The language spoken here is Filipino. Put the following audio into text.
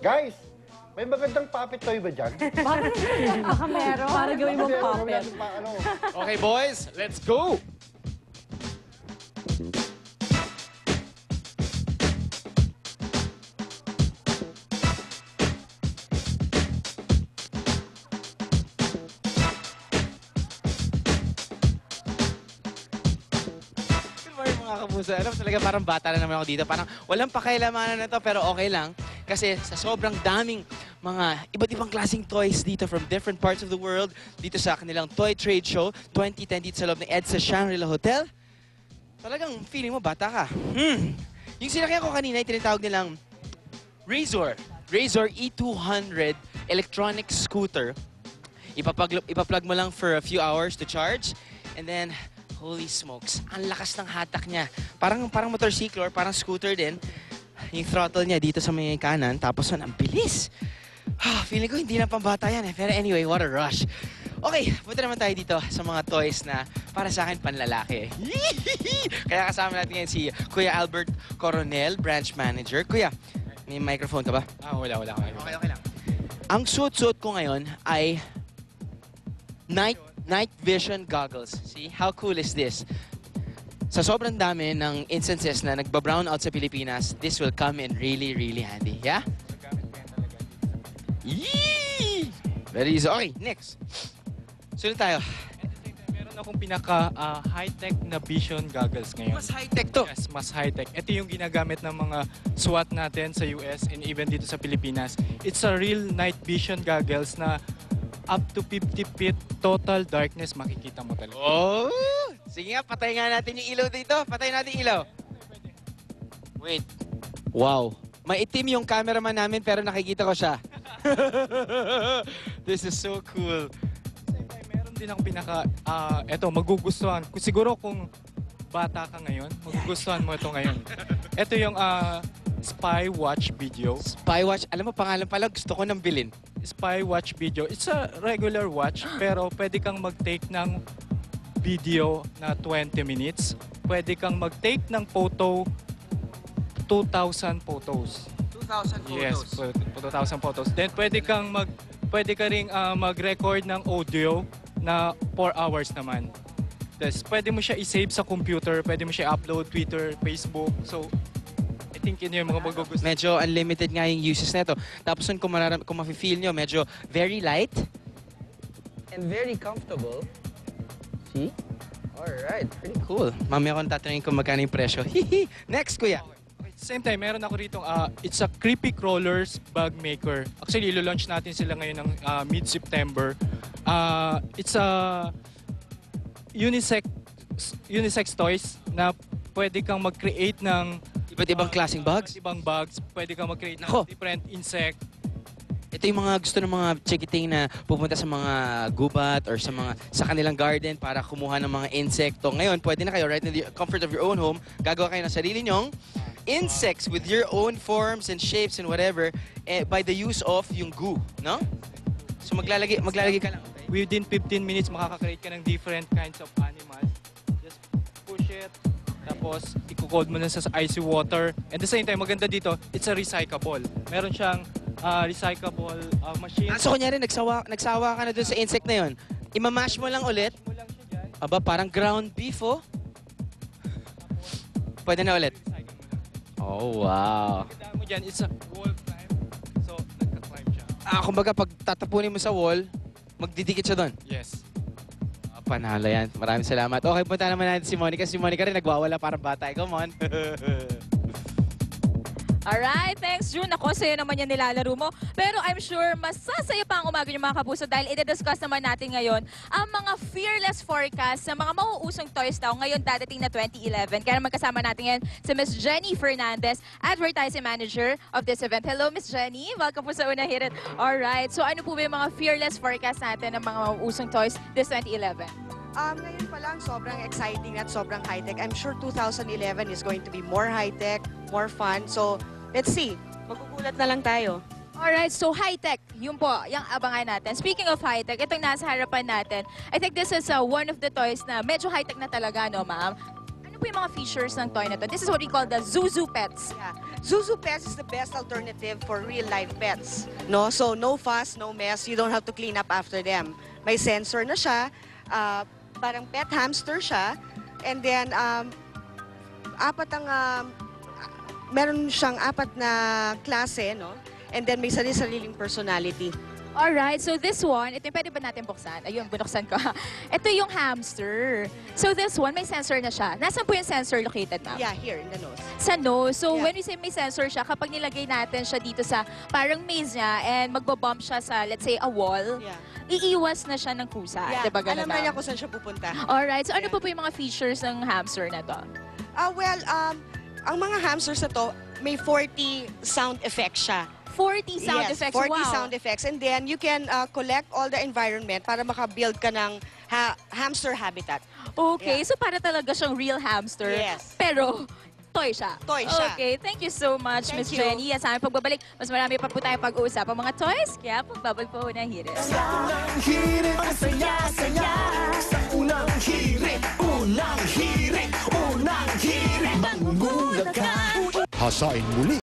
Guys, may magandang puppet toy ba dyan? Baka meron. Para gawin mong puppet. Okay, boys, let's go! Kapuso. Alam, talaga parang bata na naman ako dito. Parang walang pakialamanan na to, pero okay lang. Kasi sa sobrang daming mga iba't ibang klaseng toys dito from different parts of the world, dito sa kanilang Toy Trade Show 2010 dito sa loob ng EDSA Shangri-La Hotel, talagang feeling mo bata ka. Yung sinakyan ko kanina, tinatawag nilang Razor E200 electronic scooter. Ipaplug mo lang for a few hours to charge, and then holy smokes, ang lakas ng hatak niya. Parang motorsiklo or parang scooter din. Yung throttle niya dito sa may kanan, tapos ang bilis. Feeling ko hindi na pambata yan eh. Pero anyway, what a rush. Okay, punta naman tayo dito sa mga toys na para sa akin panlalaki. Kaya kasama natin ngayon si Kuya Albert Coronel, Branch Manager. Kuya, may microphone ka ba? Wala. Okay lang. Ang suot-suot ko ngayon ay night vision goggles. See? How cool is this? Sa sobrang dami ng instances na nagba-brown out sa Pilipinas, this will come in really, really handy. Yeah? Yee! Very easy. Okay, next. Sunod tayo. Meron akong pinaka-high-tech na vision goggles ngayon. Mas high-tech to. Yes, mas high-tech. Ito yung ginagamit ng mga SWAT natin sa US and even dito sa Pilipinas. It's a real night vision goggles na up to 50 feet total darkness makikita mo talaga. Oh! Sige nga, patay nga natin yung ilaw dito. Patay natin yung ilaw. Wait. Wow. Maitim yung cameraman namin pero nakikita ko siya. This is so cool. Same time, meron din akong eto, magugustuhan. Siguro kung bata ka ngayon, magugustuhan mo ito ngayon. Ito yung Spy Watch Video. Spy Watch. Alam mo, pangalan pala, gusto ko nang bilhin. Spy Watch Video. It's a regular watch, pero pwede kang mag-take ng video na 20 minutes. Pwede kang mag-take ng photo, 2,000 photos. 2,000 photos? Yes, 2,000 photos. Then pwede ka ring mag-record ng audio na 4 hours naman. Then pwede mo siya i-save sa computer, pwede mo siya upload Twitter, Facebook. So, I think yun yung mga magugustuhan. Medyo unlimited nga yung uses nito. Tapos kung mafe-feel nyo, medyo very light. And very comfortable. See? Alright, pretty cool. Mamaya akong tatanungin kung magkano yung presyo. Next, kuya. Okay, same time, meron ako rito, it's a Creepy Crawlers bag maker. Actually, ilo-launch natin sila ngayon ng mid-September. It's a unisex toys na pwede kang mag-create ng Iba't ibang klaseng bags? Iba't ibang bags. Pwede kang mag-create ng different insect. Ito yung mga gusto ng mga chikiting na pupunta sa mga gubat or sa kanilang garden para kumuha ng mga insekto. Ngayon, pwede na kayo right in the comfort of your own home, gagawa kayo ng sarili nyong insects with your own forms and shapes and whatever by the use of yung goo, no? So maglalagay ka lang. Within 15 minutes, makaka-create ka ng different kinds of animals. Just push it. Tapos, i-cold mo na sa icy water. And at the same time, maganda dito, it's a recyclable. Meron siyang recyclable machine. So, kunyari, nagsawa ka na dun sa insect na yun. Imamash mo lang ulit. Mo lang siya dyan. Aba, parang ground beef, oh. Pwede na ulit. Recycle mo lang. Oh, wow. Pagkita mo dyan, it's a wall climb. So, nagka-climb siya. Kumbaga, pag tatapunin mo sa wall, magdidikit siya doon. Yes. Panalo yan. Maraming salamat. Okay, punta naman natin si Monica. Si Monica rin nagwawala parang bata. Come on. Alright, thanks June. Ako, sa'yo naman yan nilalaro mo. Pero I'm sure masasaya pa ang umaga yung mga kapuso dahil i-discuss naman natin ngayon ang mga fearless forecast sa mga mauusong toys daw ngayon dadating na 2011. Kaya magkasama natin yan si Ms. Jenny Fernandez, Advertising Manager of this event. Hello, Ms. Jenny. Welcome po sa Una Hit It. Alright, so ano po ba yung mga fearless forecast natin ng mga mauusong toys this 2011? Ngayon pa lang, sobrang exciting at sobrang high-tech. I'm sure 2011 is going to be more high-tech, more fun. So, let's see. Magkukulat na lang tayo. Alright, so high-tech, yun po, yung abangan natin. Speaking of high-tech, itong nasa harapan natin, I think this is one of the toys na medyo high-tech na talaga, no ma'am? Ano po yung mga features ng toy na to? This is what we call the Zuzu Pets. Yeah. Zuzu Pets is the best alternative for real life pets. No? So no fuss, no mess. You don't have to clean up after them. May sensor na siya. Parang pet hamster siya. And then, meron siyang 4 na klase, no? And then may sariling personality. Alright, so this one, ito yung pwede ba natin buksan? Ayun, binuksan ko. Ito yung hamster. So this one, may sensor na siya. Nasaan po yung sensor located, ma'am? Yeah, here in the nose. Sa nose. So Yeah. when we say may sensor siya, kapag nilagay natin siya dito sa parang maze niya and magbabump siya sa, let's say, a wall, Yeah. iiwas na siya ng kusa. Yeah. Diba ganun, Alam na niya ma'am? kung saan siya pupunta. Alright, so ano Yeah. po yung mga features ng hamster na to? Ang mga hamsters na to, may 40 sound effects siya. 40 sound Yes, effects. 40 Wow. sound effects. And then you can collect all the environment para makabuild ka ng hamster habitat. Okay, Yeah. so para talaga siyang real hamster. Yes. Pero toy siya. Toy siya. Okay, thank you so much, Thank Miss you. Jenny. At sa aming pagbabalik, mas marami pa po tayong pag-uusap ang mga toys. Kaya pagbabalik po na hirit. Unang hirit, ang saya-saya. Sa unang hirit, unang hirit, unang hirit. Manggulat ka. Hasain muli